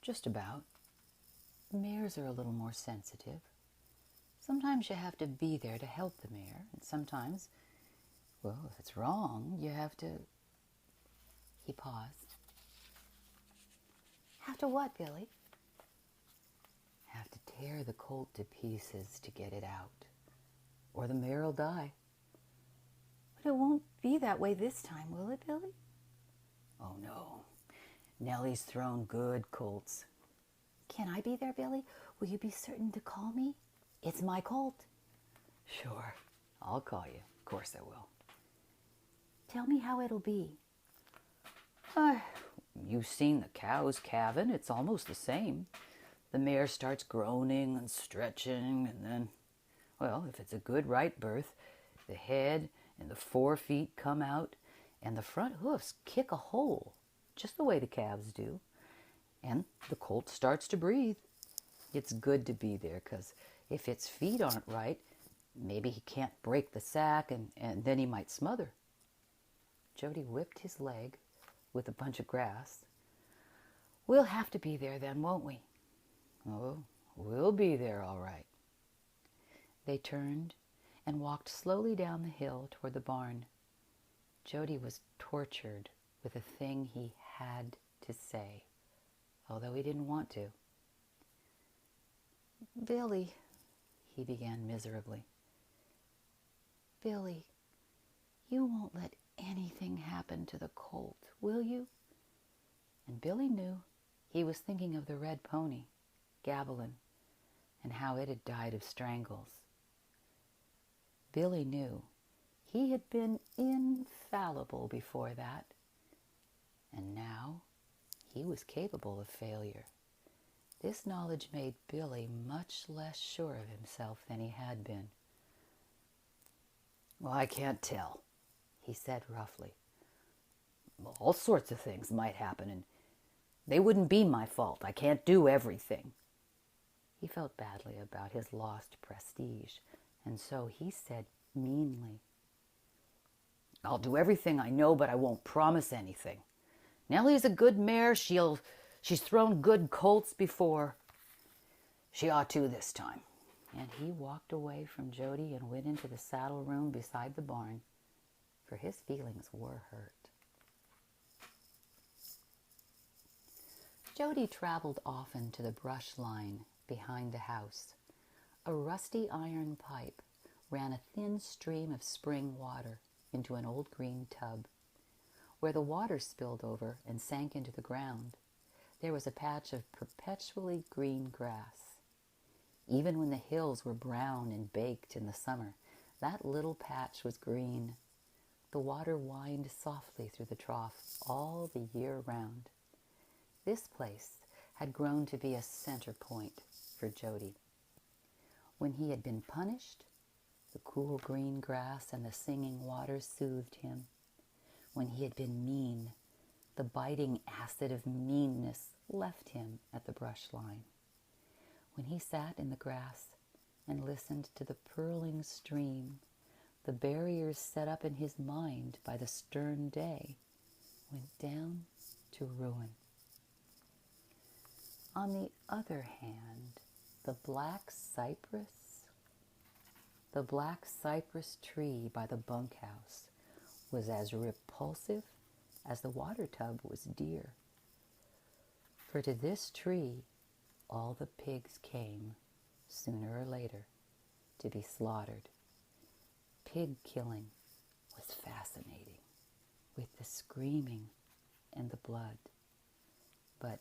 Just about. Mares are a little more sensitive. Sometimes you have to be there to help the mare, and sometimes, well, if it's wrong, you have to... He paused. Have to what, Billy? Have to tear the colt to pieces to get it out, or the mare'll die. But it won't be that way this time, will it, Billy? Oh, no. Nellie's thrown good colts. Can I be there, Billy? Will you be certain to call me? It's my colt. Sure, I'll call you. Of course I will. Tell me how it'll be. You've seen the cows calving. It's almost the same. The mare starts groaning and stretching, and then, well, if it's a good right birth, the head and the forefeet come out, and the front hoofs kick a hole, just the way the calves do, and the colt starts to breathe. It's good to be there, because if its feet aren't right, maybe he can't break the sack, and then he might smother. Jody whipped his leg with a bunch of grass. We'll have to be there then, won't we? Oh, we'll be there all right. They turned and walked slowly down the hill toward the barn. Jody was tortured with a thing he had to say, although he didn't want to. Billy, he began miserably. Billy, you won't let anything happen to the colt, will you? And Billy knew he was thinking of the red pony, Gavilan, and how it had died of strangles. Billy knew he had been infallible before that, and now he was capable of failure. This knowledge made Billy much less sure of himself than he had been. Well, I can't tell, he said roughly. All sorts of things might happen, and they wouldn't be my fault. I can't do everything. He felt badly about his lost prestige, and so he said meanly, I'll do everything I know, but I won't promise anything. Nellie's a good mare. She's thrown good colts before. She ought to this time. And he walked away from Jody and went into the saddle room beside the barn, for his feelings were hurt. Jody traveled often to the brush line behind the house. A rusty iron pipe ran a thin stream of spring water into an old green tub. Where the water spilled over and sank into the ground, there was a patch of perpetually green grass. Even when the hills were brown and baked in the summer, that little patch was green. The water whined softly through the trough all the year round. This place had grown to be a center point for Jody. When he had been punished, the cool green grass and the singing water soothed him. When he had been mean, the biting acid of meanness left him at the brush line. When he sat in the grass and listened to the purling stream, the barriers set up in his mind by the stern day went down to ruin. On the other hand, the black cypress tree by the bunkhouse was as repulsive as the water tub was dear. For to this tree all the pigs came, sooner or later, to be slaughtered. Pig killing was fascinating, with the screaming and the blood. But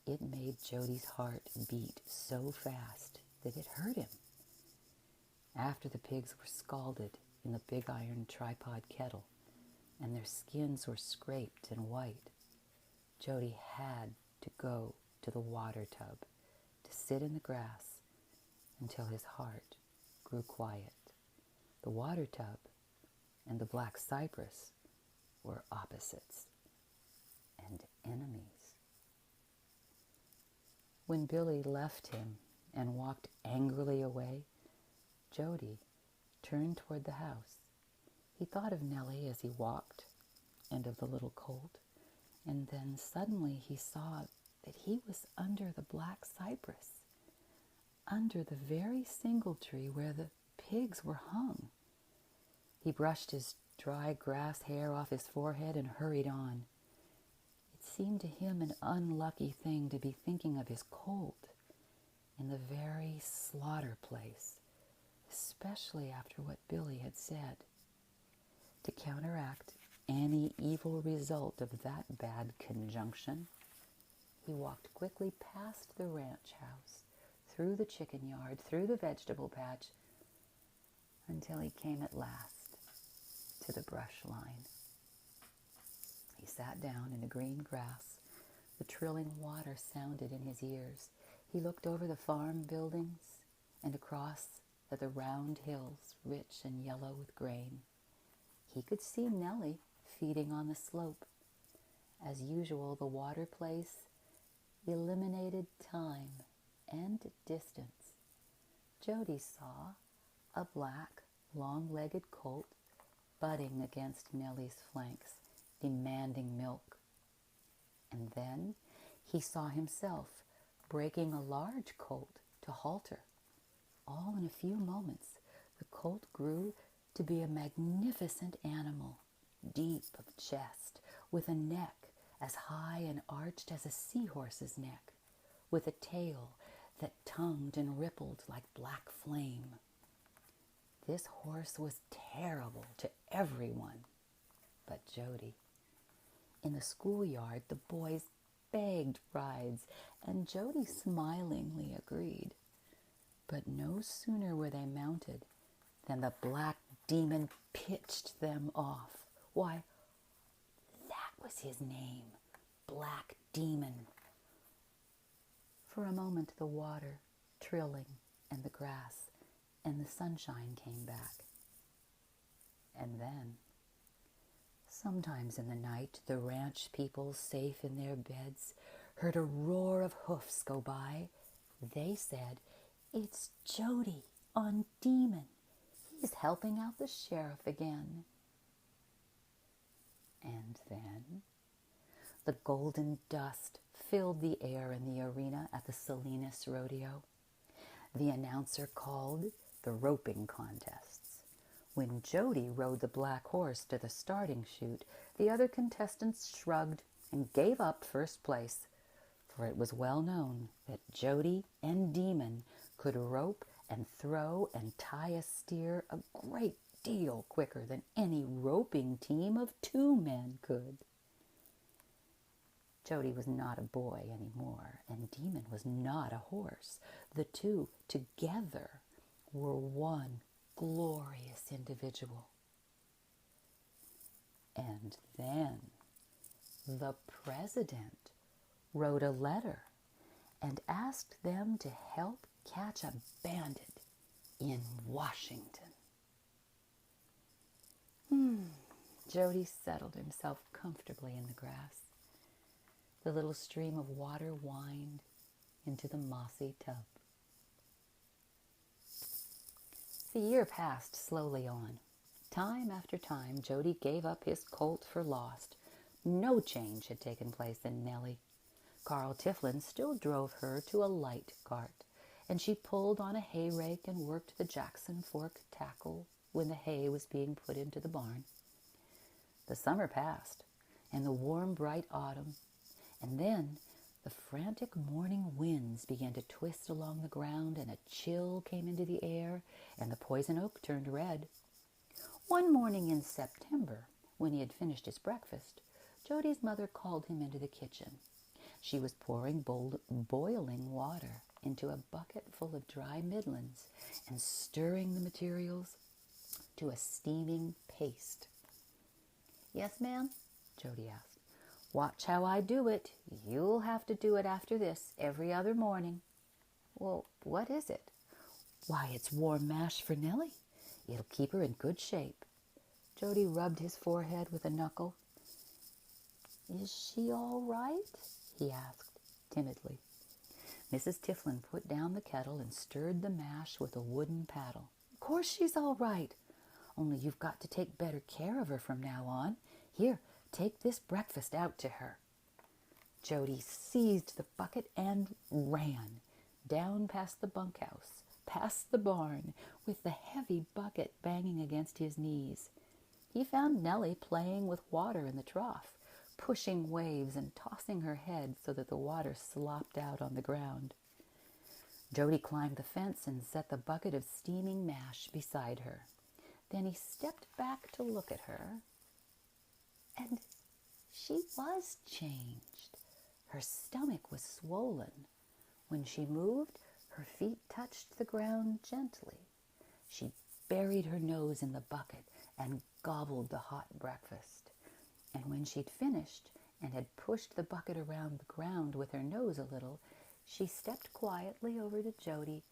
it made Jody's heart beat so fast that it hurt him. After the pigs were scalded in the big iron tripod kettle, and their skins were scraped and white, Jody had to go to the water tub to sit in the grass until his heart grew quiet. The water tub and the black cypress were opposites and enemies. When Billy left him and walked angrily away, Jody turned toward the house. He thought of Nellie as he walked and of the little colt, and then suddenly he saw that he was under the black cypress, under the very single tree where the pigs were hung. He brushed his dry grass hair off his forehead and hurried on. It seemed to him an unlucky thing to be thinking of his colt in the very slaughter place, especially after what Billy had said. To counteract any evil result of that bad conjunction, he walked quickly past the ranch house, through the chicken yard, through the vegetable patch, until he came at last to the brush line. He sat down in the green grass. The trilling water sounded in his ears. He looked over the farm buildings and across at the round hills, rich and yellow with grain. He could see Nellie feeding on the slope. As usual, the water place eliminated time and distance. Jody saw a black, long-legged colt butting against Nellie's flanks, demanding milk. And then he saw himself breaking a large colt to halter. All in a few moments, the colt grew to be a magnificent animal, deep of chest, with a neck as high and arched as a seahorse's neck, with a tail that tongued and rippled like black flame. This horse was terrible to everyone but Jody. In the schoolyard, the boys begged rides, and Jody smilingly agreed. But no sooner were they mounted than the black demon pitched them off. Why, that was his name, Black Demon. For a moment, the water, trilling, and the grass, and the sunshine came back. And then, sometimes in the night, the ranch people, safe in their beds, heard a roar of hoofs go by. They said, "It's Jody on Demon. He's helping out the sheriff again." And then the golden dust filled the air in the arena at the Salinas Rodeo. The announcer called the roping contests. When Jody rode the black horse to the starting chute, the other contestants shrugged and gave up first place, for it was well known that Jody and Demon could rope and throw and tie a steer a great deal quicker than any roping team of 2 men could. Jody was not a boy anymore, and Demon was not a horse. The two together were one glorious individual. And then the president wrote a letter and asked them to help catch a bandit in Washington. Jody settled himself comfortably in the grass. The little stream of water whined into the mossy tub. The year passed slowly on. Time after time, Jody gave up his colt for lost. No change had taken place in Nellie. Carl Tiflin still drove her to a light cart, and she pulled on a hay rake and worked the Jackson Fork tackle when the hay was being put into the barn. The summer passed, and the warm, bright autumn, and then the frantic morning winds began to twist along the ground, and a chill came into the air, and the poison oak turned red. One morning in September, when he had finished his breakfast, Jody's mother called him into the kitchen. She was pouring boiling water into a bucket full of dry middlings and stirring the materials to a steaming paste. "Yes, ma'am?" Jody asked. "Watch how I do it. You'll have to do it after this every other morning." "Well, what is it?" "Why, it's warm mash for Nellie. It'll keep her in good shape." Jody rubbed his forehead with a knuckle. "Is she all right?" he asked timidly. Mrs. Tiflin put down the kettle and stirred the mash with a wooden paddle. "Of course she's all right. Only you've got to take better care of her from now on. Here, take this breakfast out to her." Jody seized the bucket and ran down past the bunkhouse, past the barn, with the heavy bucket banging against his knees. He found Nellie playing with water in the trough, pushing waves and tossing her head so that the water slopped out on the ground. Jody climbed the fence and set the bucket of steaming mash beside her. Then he stepped back to look at her, and she was changed. Her stomach was swollen. When she moved, her feet touched the ground gently. She buried her nose in the bucket and gobbled the hot breakfast. And when she'd finished and had pushed the bucket around the ground with her nose a little, she stepped quietly over to Jody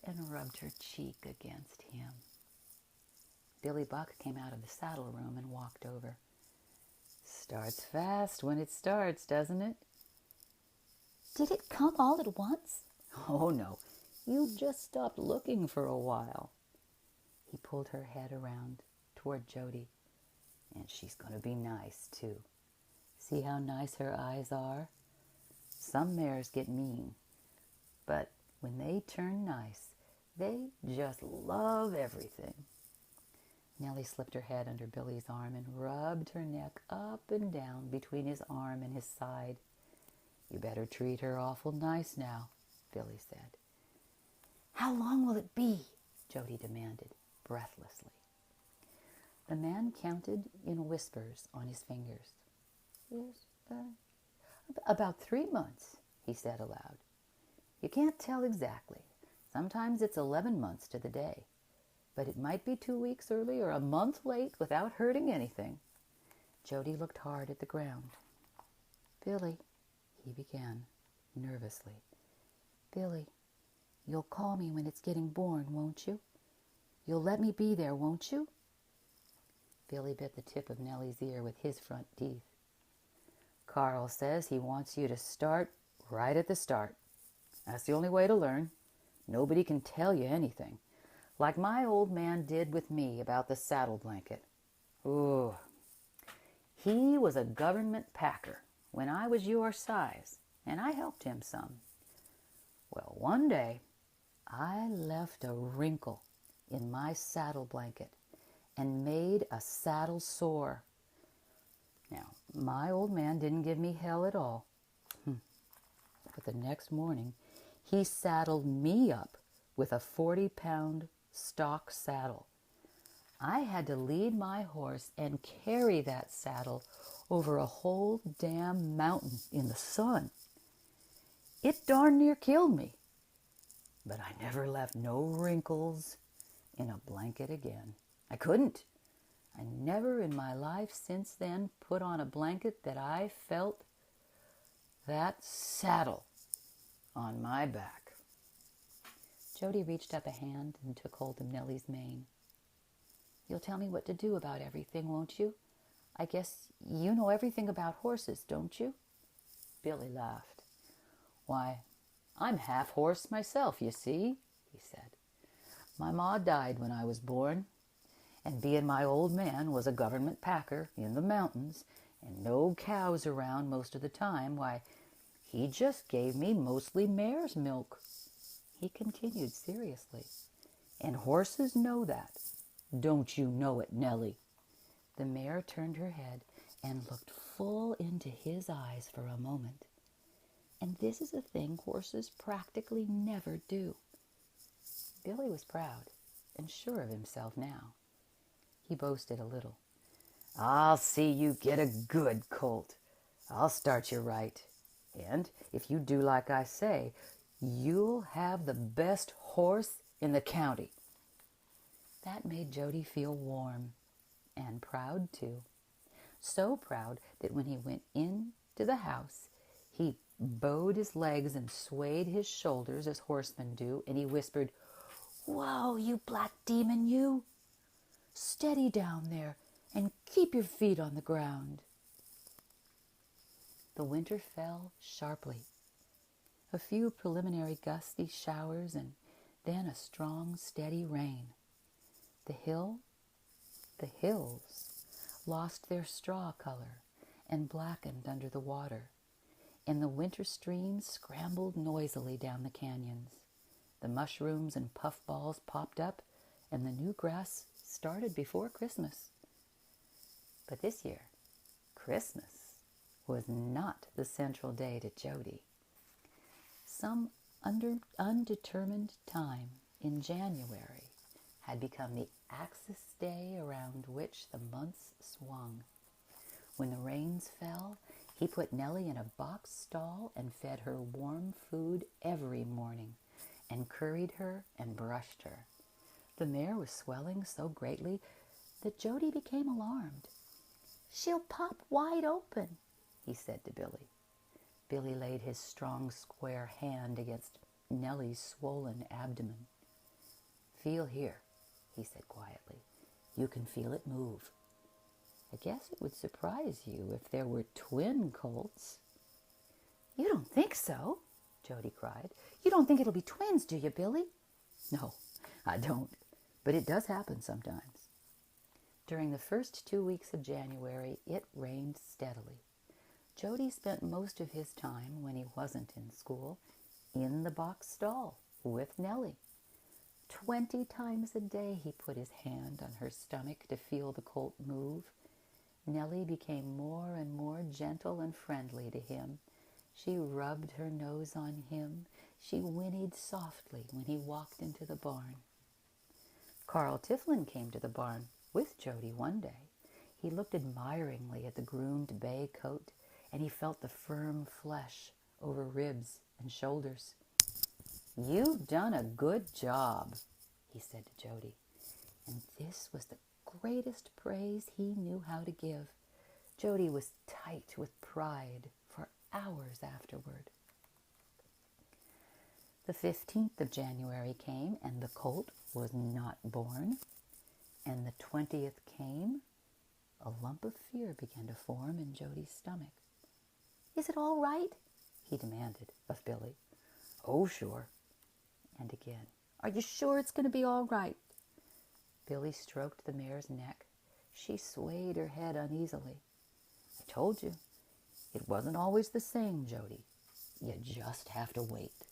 and rubbed her cheek against him. Billy Buck came out of the saddle room and walked over. Starts fast when it starts, doesn't it? Did it come all at once? Oh, no. You just stopped looking for a while. He pulled her head around toward Jody. And she's going to be nice, too. See how nice her eyes are? Some mares get mean, but when they turn nice, they just love everything. Nellie slipped her head under Billy's arm and rubbed her neck up and down between his arm and his side. You better treat her awful nice now, Billy said. How long will it be? Jody demanded, breathlessly. The man counted in whispers on his fingers. About 3 months, he said aloud. You can't tell exactly. Sometimes it's 11 months to the day. But it might be 2 weeks early or a month late without hurting anything. Jody looked hard at the ground. Billy, he began nervously. Billy, you'll call me when it's getting born, won't you? You'll let me be there, won't you? Billy bit the tip of Nellie's ear with his front teeth. Carl says he wants you to start right at the start. That's the only way to learn. Nobody can tell you anything. Like my old man did with me about the saddle blanket. Ooh. He was a government packer when I was your size, and I helped him some. Well, one day, I left a wrinkle in my saddle blanket and made a saddle sore. Now, my old man didn't give me hell at all. But the next morning, he saddled me up with a 40-pound stock saddle. I had to lead my horse and carry that saddle over a whole damn mountain in the sun. It darn near killed me. But I never left no wrinkles in a blanket again. I couldn't. I never in my life since then put on a blanket that I felt that saddle on my back. Jody reached up a hand and took hold of Nellie's mane. You'll tell me what to do about everything, won't you? I guess you know everything about horses, don't you? Billy laughed. Why, I'm half horse myself, you see, he said. My ma died when I was born, and being my old man was a government packer in the mountains and no cows around most of the time, why, he just gave me mostly mare's milk. He continued seriously. And horses know that. Don't you know it, Nellie? The mare turned her head and looked full into his eyes for a moment. And this is a thing horses practically never do. Billy was proud and sure of himself now. He boasted a little. I'll see you get a good colt. I'll start you right. And if you do like I say, you'll have the best horse in the county. That made Jody feel warm and proud, too. So proud that when he went into the house, he bowed his legs and swayed his shoulders as horsemen do, and he whispered, Whoa, you black demon, you! Steady down there and keep your feet on the ground. The winter fell sharply. A few preliminary gusty showers and then a strong, steady rain. The hills lost their straw color and blackened under the water, and the winter streams scrambled noisily down the canyons. The mushrooms and puffballs popped up, and the new grass started before Christmas. But this year, Christmas was not the central day to Jody. Some undetermined time in January had become the axis day around which the months swung. When the rains fell, he put Nellie in a box stall and fed her warm food every morning, and curried her and brushed her. The mare was swelling so greatly that Jody became alarmed. "She'll pop wide open," he said to Billy. Billy laid his strong square hand against Nellie's swollen abdomen. "Feel here," he said quietly. "You can feel it move. I guess it would surprise you if there were twin colts." "You don't think so?" Jody cried. "You don't think it'll be twins, do you, Billy?" "No, I don't, but it does happen sometimes." During the first 2 weeks of January, it rained steadily. Jody spent most of his time, when he wasn't in school, in the box stall with Nellie. 20 times a day he put his hand on her stomach to feel the colt move. Nellie became more and more gentle and friendly to him. She rubbed her nose on him. She whinnied softly when he walked into the barn. Carl Tiflin came to the barn with Jody one day. He looked admiringly at the groomed bay coat, and he felt the firm flesh over ribs and shoulders. "You've done a good job," he said to Jody. And this was the greatest praise he knew how to give. Jody was tight with pride for hours afterward. The 15th of January came, and the colt was not born. And the 20th came. A lump of fear began to form in Jody's stomach. "Is it all right?" he demanded of Billy. "Oh, sure." And again, "Are you sure it's going to be all right?" Billy stroked the mare's neck. She swayed her head uneasily. "I told you, it wasn't always the same, Jody. You just have to wait."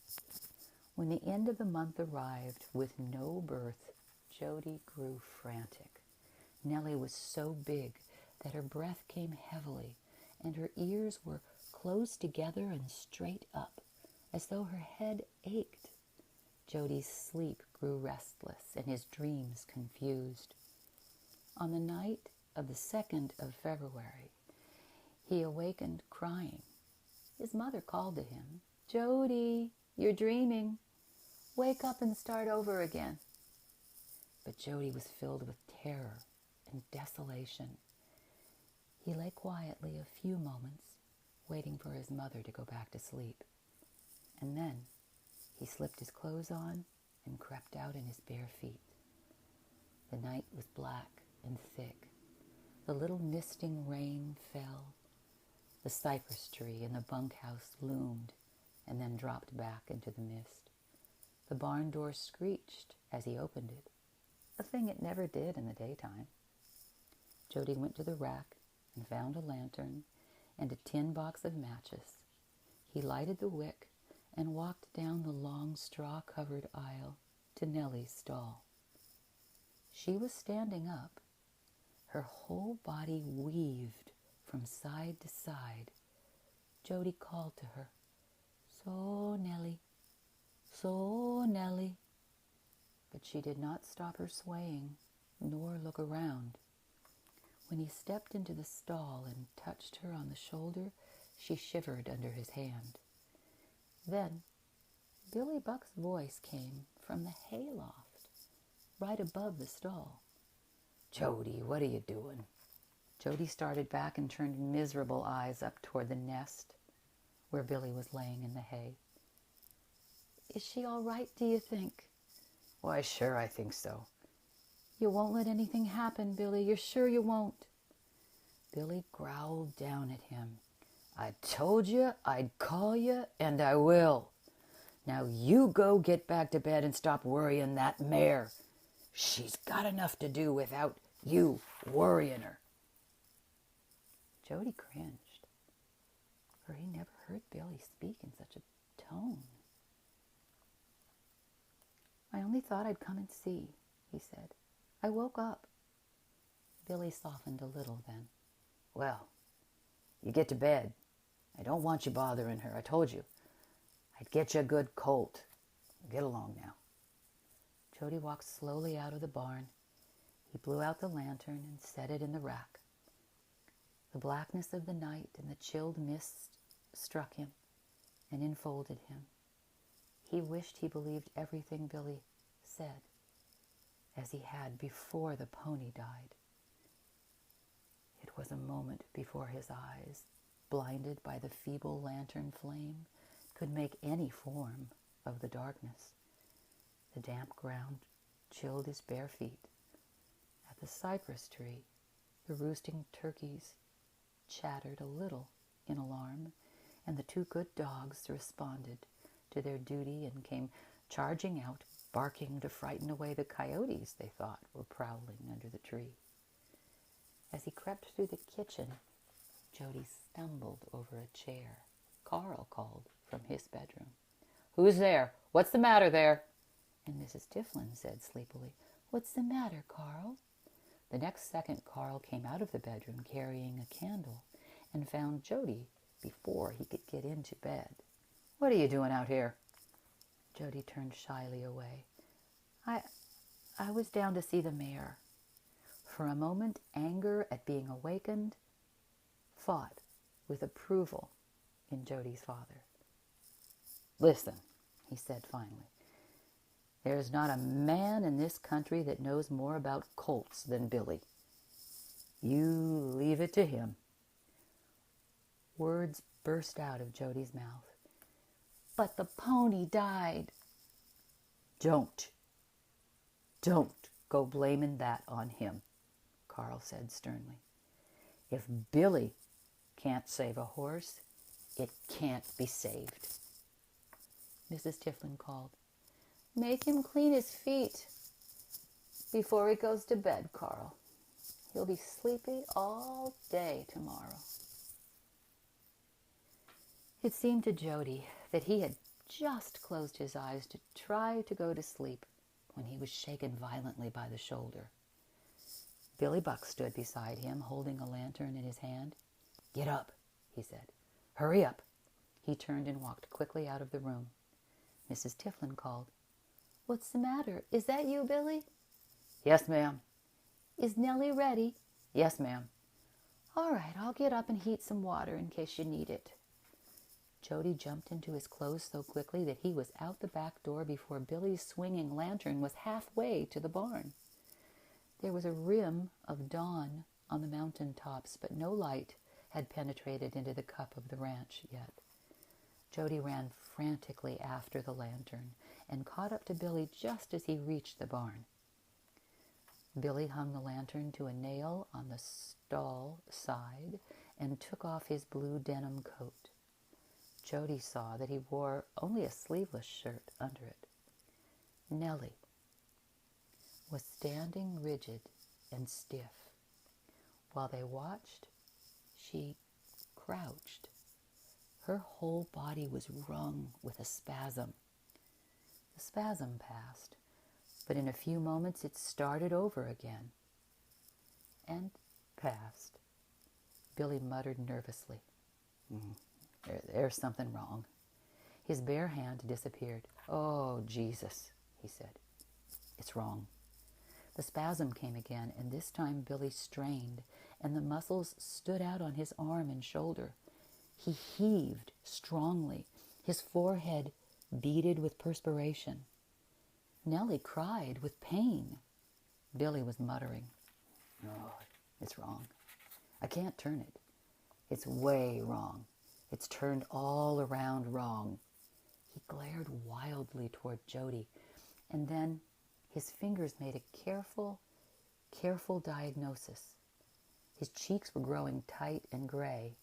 When the end of the month arrived with no birth, Jody grew frantic. Nellie was so big that her breath came heavily, and her ears were closed together and straight up, as though her head ached. Jody's sleep grew restless and his dreams confused. On the night of the 2nd of February, he awakened crying. His mother called to him, "Jody, you're dreaming. Wake up and start over again." But Jody was filled with terror and desolation. He lay quietly a few moments, waiting for his mother to go back to sleep. And then he slipped his clothes on and crept out in his bare feet. The night was black and thick. The little misting rain fell. The cypress tree in the bunkhouse loomed and then dropped back into the mist. The barn door screeched as he opened it, a thing it never did in the daytime. Jody went to the rack and found a lantern and a tin box of matches. He lighted the wick and walked down the long straw-covered aisle to Nellie's stall. She was standing up. Her whole body weaved from side to side. Jody called to her, "So, Nellie, so, Nellie." But she did not stop her swaying, nor look around. When he stepped into the stall and touched her on the shoulder, she shivered under his hand. Then Billy Buck's voice came from the hayloft, right above the stall. "Jody, what are you doing?" Jody started back and turned miserable eyes up toward the nest where Billy was laying in the hay. "Is she all right, do you think?" "Why, sure, I think so." "You won't let anything happen, Billy? You're sure you won't?" Billy growled down at him. "I told you I'd call you, and I will. Now you go get back to bed and stop worrying that mare. She's got enough to do without you worrying her." Jody cringed. for he never heard Billy speak in such a tone. "I only thought I'd come and see," he said. "I woke up." Billy softened a little then. "Well, you get to bed. I don't want you bothering her. I told you I'd get you a good colt. Get along now." Jody walked slowly out of the barn. He blew out the lantern and set it in the rack. The blackness of the night and the chilled mist struck him and enfolded him. He wished he believed everything Billy said, as he had before the pony died. It was a moment before his eyes, blinded by the feeble lantern flame, could make any form of the darkness. The damp ground chilled his bare feet. At the cypress tree, the roosting turkeys chattered a little in alarm, and the two good dogs responded to their duty and came charging out, barking to frighten away the coyotes they thought were prowling under the tree. As he crept through the kitchen, Jody stumbled over a chair. Carl called from his bedroom. "Who's there? What's the matter there?" And Mrs. Tiflin said sleepily, "What's the matter, Carl?" The next second, Carl came out of the bedroom carrying a candle and found Jody before he could get into bed. "What are you doing out here?" Jody turned shyly away. I was down to see the mayor." For a moment, anger at being awakened fought with approval in Jody's father. "Listen," he said finally, "there's not a man in this country that knows more about colts than Billy. You leave it to him." Words burst out of Jody's mouth. "But the pony died." Don't go blaming that on him," Carl said sternly. "If Billy can't save a horse, it can't be saved." Mrs. Tiflin called, "Make him clean his feet before he goes to bed, Carl. He'll be sleepy all day tomorrow." It seemed to Jody that he had just closed his eyes to try to go to sleep when he was shaken violently by the shoulder. Billy Buck stood beside him, holding a lantern in his hand. "Get up," he said. "Hurry up." He turned and walked quickly out of the room. Mrs. Tiflin called, "What's the matter? Is that you, Billy?" "Yes, ma'am." "Is Nellie ready?" "Yes, ma'am." "All right, I'll get up and heat some water in case you need it." Jody jumped into his clothes so quickly that he was out the back door before Billy's swinging lantern was halfway to the barn. There was a rim of dawn on the mountain tops, but no light had penetrated into the cup of the ranch yet. Jody ran frantically after the lantern and caught up to Billy just as he reached the barn. Billy hung the lantern to a nail on the stall side and took off his blue denim coat. Jody saw that he wore only a sleeveless shirt under it. Nellie was standing rigid and stiff. While they watched, she crouched. Her whole body was wrung with a spasm. The spasm passed, but in a few moments it started over again and passed. Billy muttered nervously, There's something wrong." His bare hand disappeared. "Oh, Jesus," he said. "It's wrong." The spasm came again, and this time Billy strained, and the muscles stood out on his arm and shoulder. He heaved strongly, his forehead beaded with perspiration. Nellie cried with pain. Billy was muttering, "Oh, it's wrong. I can't turn it. It's way wrong. It's turned all around wrong." He glared wildly toward Jody, and then his fingers made a careful diagnosis. His cheeks were growing tight and gray.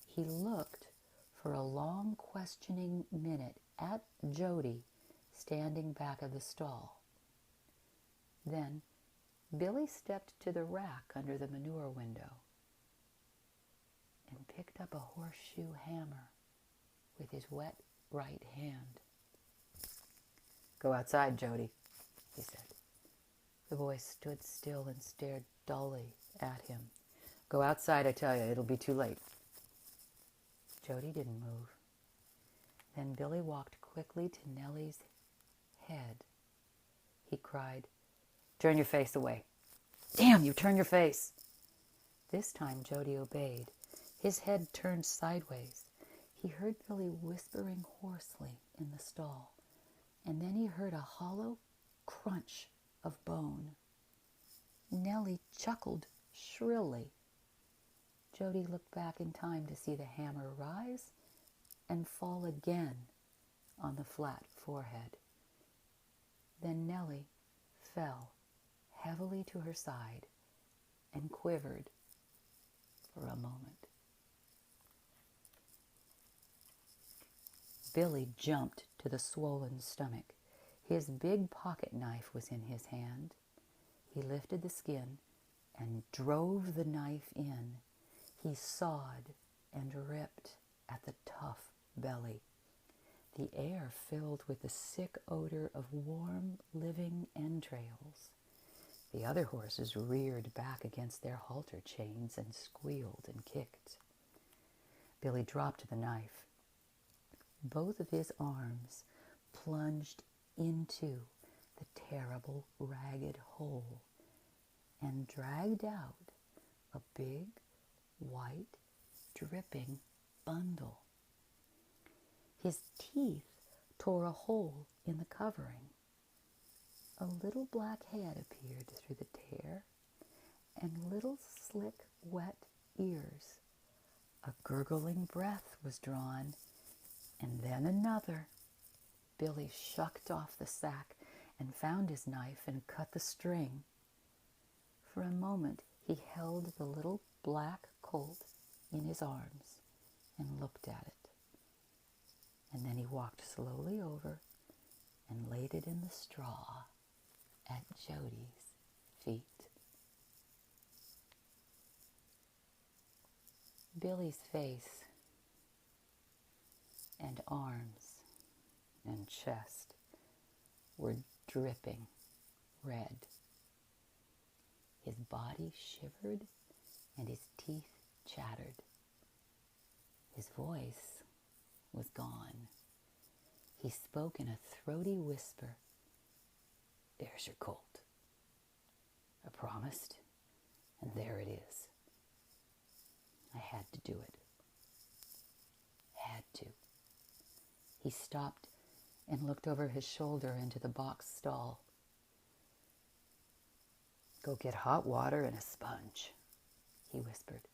He looked for a long, questioning minute at Jody standing back of the stall. Then Billy stepped to the rack under the manure window and picked up a horse horseshoe hammer with his wet right hand. "Go outside, Jody," he said. The boy stood still and stared dully at him. "Go outside, I tell you. It'll be too late." Jody didn't move. Then Billy walked quickly to Nellie's head. He cried, "Turn your face away." "Damn you, turn your face!" This time Jody obeyed. His head turned sideways. He heard Billy whispering hoarsely in the stall, and then he heard a hollow crunch of bone. Nellie chuckled shrilly. Jody looked back in time to see the hammer rise and fall again on the flat forehead. Then Nellie fell heavily to her side and quivered for a moment. Billy jumped to the swollen stomach. His big pocket knife was in his hand. He lifted the skin and drove the knife in. He sawed and ripped at the tough belly. The air filled with the sick odor of warm, living entrails. The other horses reared back against their halter chains and squealed and kicked. Billy dropped the knife. Both of his arms plunged into the terrible, ragged hole and dragged out a big, white, dripping bundle. His teeth tore a hole in the covering. A little black head appeared through the tear, and little slick, wet ears. A gurgling breath was drawn, and then another. Billy shucked off the sack and found his knife and cut the string. For a moment he held the little black colt in his arms and looked at it. And then he walked slowly over and laid it in the straw at Jody's feet. Billy's face and arms and chest were dripping red. His body shivered and his teeth chattered. His voice was gone. He spoke in a throaty whisper. "There's your colt. I promised, and there it is. I had to do it. Had to." He stopped and looked over his shoulder into the box stall. "Go get hot water and a sponge," he whispered.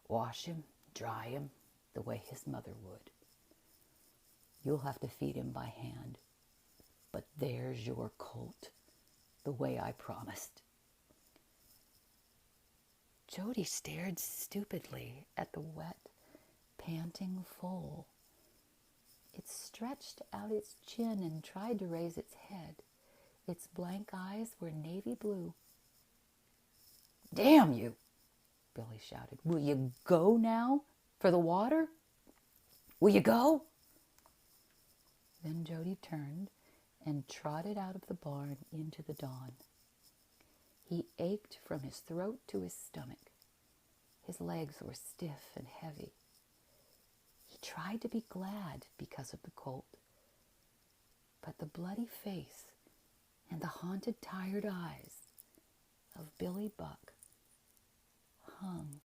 "Wash him, dry him, the way his mother would. You'll have to feed him by hand, but there's your colt, the way I promised." Jody stared stupidly at the wet, panting foal. It stretched out its chin and tried to raise its head. Its blank eyes were navy blue. "Damn you!" Billy shouted. "Will you go now for the water? Will you go?" Then Jody turned and trotted out of the barn into the dawn. He ached from his throat to his stomach. His legs were stiff and heavy. He tried to be glad because of the colt, but the bloody face and the haunted, tired eyes of Billy Buck hung